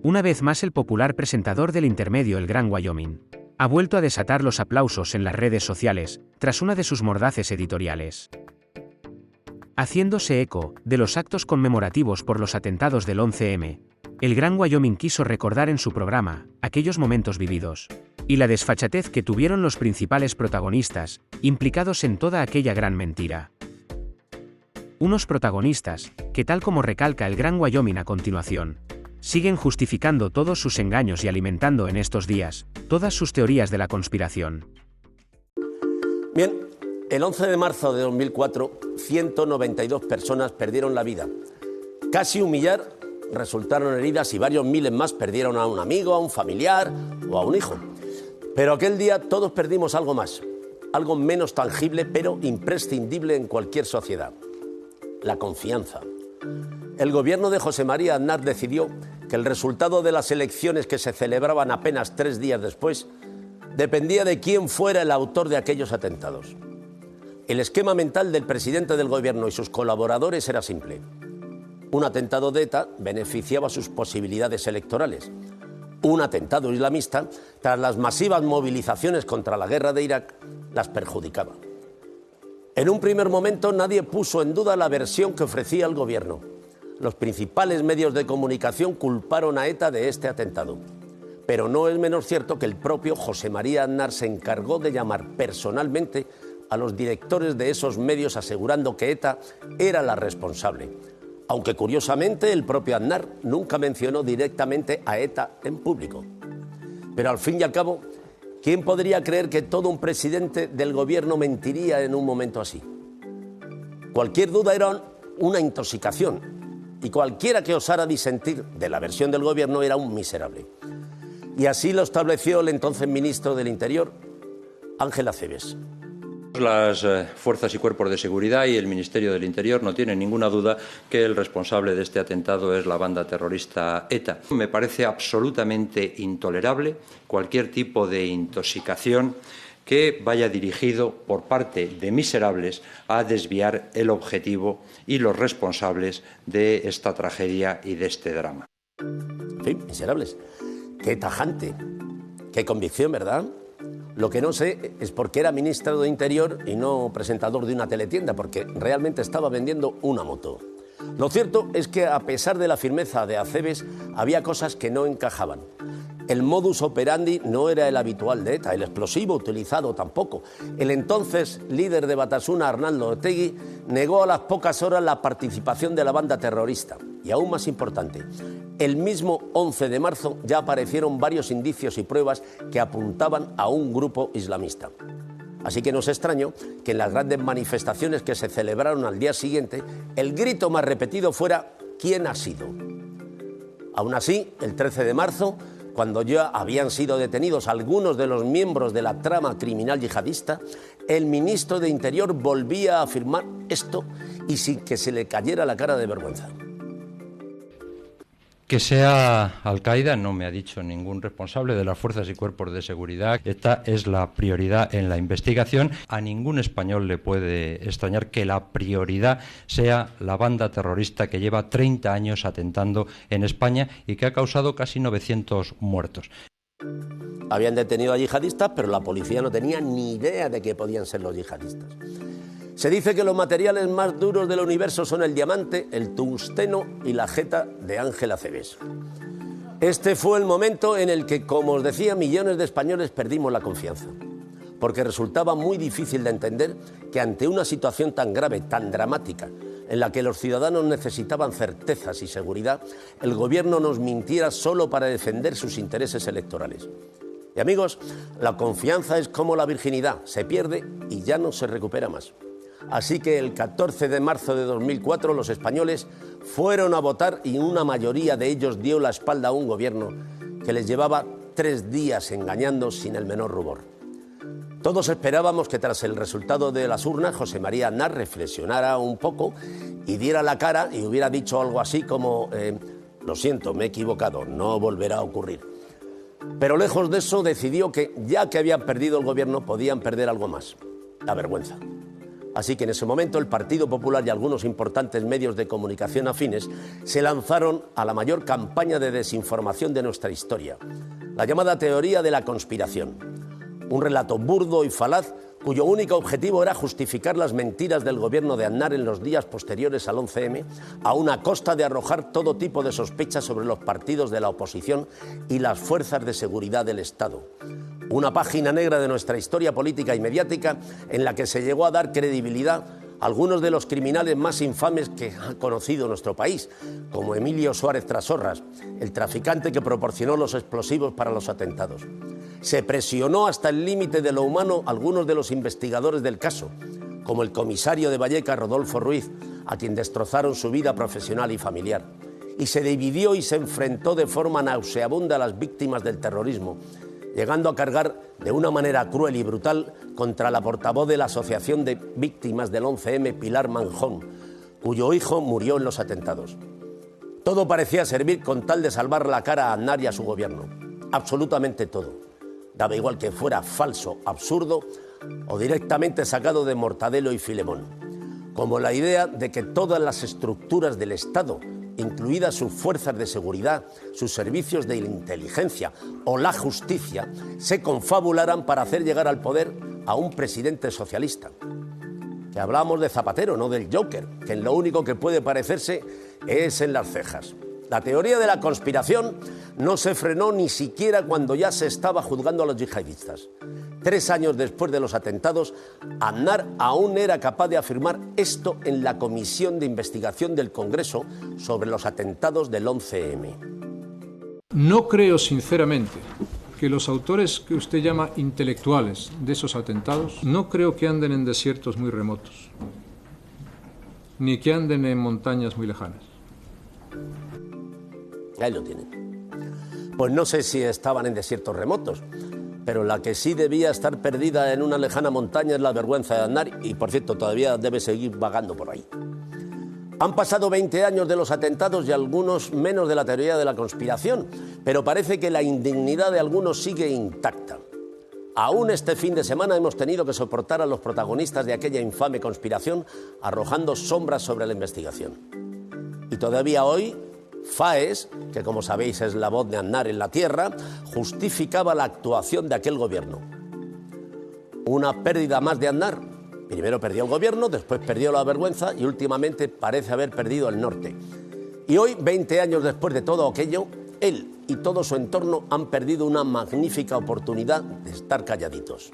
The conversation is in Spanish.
Una vez más el popular presentador del intermedio El Gran Wyoming ha vuelto a desatar los aplausos en las redes sociales, tras una de sus mordaces editoriales. Haciéndose eco de los actos conmemorativos por los atentados del 11M, El Gran Wyoming quiso recordar en su programa aquellos momentos vividos y la desfachatez que tuvieron los principales protagonistas, implicados en toda aquella gran mentira. Unos protagonistas que, tal como recalca El Gran Wyoming a continuación, siguen justificando todos sus engaños y alimentando en estos días todas sus teorías de la conspiración. Bien, el 11 de marzo de 2004, 192 personas perdieron la vida. Casi un millar resultaron heridas y varios miles más perdieron a un amigo, a un familiar o a un hijo. Pero aquel día todos perdimos algo más, algo menos tangible pero imprescindible en cualquier sociedad: la confianza. El gobierno de José María Aznar decidió que el resultado de las elecciones, que se celebraban apenas 3 días después, dependía de quién fuera el autor de aquellos atentados. El esquema mental del presidente del gobierno y sus colaboradores era simple: un atentado de ETA beneficiaba sus posibilidades electorales. Un atentado islamista, tras las masivas movilizaciones contra la guerra de Irak, las perjudicaba. En un primer momento nadie puso en duda la versión que ofrecía el gobierno. Los principales medios de comunicación culparon a ETA de este atentado. Pero no es menos cierto que el propio José María Aznar se encargó de llamar personalmente a los directores de esos medios, asegurando que ETA era la responsable. Aunque curiosamente el propio Aznar nunca mencionó directamente a ETA en público. Pero al fin y al cabo, ¿quién podría creer que todo un presidente del gobierno mentiría en un momento así? Cualquier duda era una intoxicación, y cualquiera que osara disentir de la versión del gobierno era un miserable. Y así lo estableció el entonces ministro del Interior, Ángel Acebes. Las fuerzas y cuerpos de seguridad y el Ministerio del Interior no tienen ninguna duda que el responsable de este atentado es la banda terrorista ETA. Me parece absolutamente intolerable cualquier tipo de intoxicación que vaya dirigido por parte de miserables a desviar el objetivo y los responsables de esta tragedia y de este drama. En fin, miserables. Qué tajante, qué convicción, ¿verdad? Lo que no sé es por qué era ministro de Interior y no presentador de una teletienda, porque realmente estaba vendiendo una moto. Lo cierto es que, a pesar de la firmeza de Acebes, había cosas que no encajaban. El modus operandi no era el habitual de ETA, el explosivo utilizado tampoco. El entonces líder de Batasuna, Arnaldo Otegi, negó a las pocas horas la participación de la banda terrorista. Y aún más importante, el mismo 11 de marzo ya aparecieron varios indicios y pruebas que apuntaban a un grupo islamista. Así que no es extraño que en las grandes manifestaciones que se celebraron al día siguiente, el grito más repetido fuera: ¿quién ha sido? Aún así, el 13 de marzo, cuando ya habían sido detenidos algunos de los miembros de la trama criminal yihadista, el ministro de Interior volvía a afirmar esto y sin que se le cayera la cara de vergüenza. Que sea Al-Qaeda no me ha dicho ningún responsable de las fuerzas y cuerpos de seguridad. Esta es la prioridad en la investigación. A ningún español le puede extrañar que la prioridad sea la banda terrorista que lleva 30 años atentando en España y que ha causado casi 900 muertos. Habían detenido a yihadistas, pero la policía no tenía ni idea de que podían ser los yihadistas. Se dice que los materiales más duros del universo son el diamante, el tungsteno y la jeta de Ángel Acebes. Este fue el momento en el que, como os decía, millones de españoles perdimos la confianza, porque resultaba muy difícil de entender que ante una situación tan grave, tan dramática, en la que los ciudadanos necesitaban certezas y seguridad, el gobierno nos mintiera solo para defender sus intereses electorales. Y amigos, la confianza es como la virginidad, se pierde y ya no se recupera más. Así que el 14 de marzo de 2004 los españoles fueron a votar y una mayoría de ellos dio la espalda a un gobierno que les llevaba 3 días engañando sin el menor rubor. Todos esperábamos que tras el resultado de las urnas José María Aznar reflexionara un poco y diera la cara y hubiera dicho algo así como: lo siento, me he equivocado, no volverá a ocurrir. Pero lejos de eso decidió que, ya que habían perdido el gobierno, podían perder algo más: la vergüenza. Así que en ese momento el Partido Popular y algunos importantes medios de comunicación afines se lanzaron a la mayor campaña de desinformación de nuestra historia, la llamada teoría de la conspiración. Un relato burdo y falaz cuyo único objetivo era justificar las mentiras del gobierno de Aznar en los días posteriores al 11M, a una costa de arrojar todo tipo de sospechas sobre los partidos de la oposición y las fuerzas de seguridad del Estado. Una página negra de nuestra historia política y mediática en la que se llegó a dar credibilidad a algunos de los criminales más infames que ha conocido nuestro país, como Emilio Suárez Trasorras, el traficante que proporcionó los explosivos para los atentados. Se presionó hasta el límite de lo humano a algunos de los investigadores del caso, como el comisario de Vallecas, Rodolfo Ruiz, a quien destrozaron su vida profesional y familiar. Y se dividió y se enfrentó de forma nauseabunda a las víctimas del terrorismo, llegando a cargar de una manera cruel y brutal contra la portavoz de la Asociación de Víctimas del 11M, Pilar Manjón, cuyo hijo murió en los atentados. Todo parecía servir con tal de salvar la cara a Aznar y a su gobierno. Absolutamente todo. Daba igual que fuera falso, absurdo o directamente sacado de Mortadelo y Filemón. Como la idea de que todas las estructuras del Estado, incluidas sus fuerzas de seguridad, sus servicios de inteligencia o la justicia, se confabularan para hacer llegar al poder a un presidente socialista. Que hablamos de Zapatero, no del Joker, que en lo único que puede parecerse es en las cejas. La teoría de la conspiración no se frenó ni siquiera cuando ya se estaba juzgando a los yihadistas. 3 años después de los atentados, Aznar aún era capaz de afirmar esto en la Comisión de Investigación del Congreso sobre los atentados del 11M. No creo sinceramente que los autores que usted llama intelectuales de esos atentados, no creo que anden en desiertos muy remotos, ni que anden en montañas muy lejanas. Ahí lo tienen. Pues no sé si estaban en desiertos remotos, pero la que sí debía estar perdida en una lejana montaña es la vergüenza de Aznar y, por cierto, todavía debe seguir vagando por ahí. Han pasado 20 años de los atentados y algunos menos de la teoría de la conspiración, pero parece que la indignidad de algunos sigue intacta. Aún este fin de semana hemos tenido que soportar a los protagonistas de aquella infame conspiración arrojando sombras sobre la investigación. Y todavía hoy, Faes, que como sabéis es la voz de Aznar en la tierra, justificaba la actuación de aquel gobierno. Una pérdida más de Aznar. Primero perdió el gobierno, después perdió la vergüenza y últimamente parece haber perdido el norte. Y hoy, 20 años después de todo aquello, él y todo su entorno han perdido una magnífica oportunidad de estar calladitos.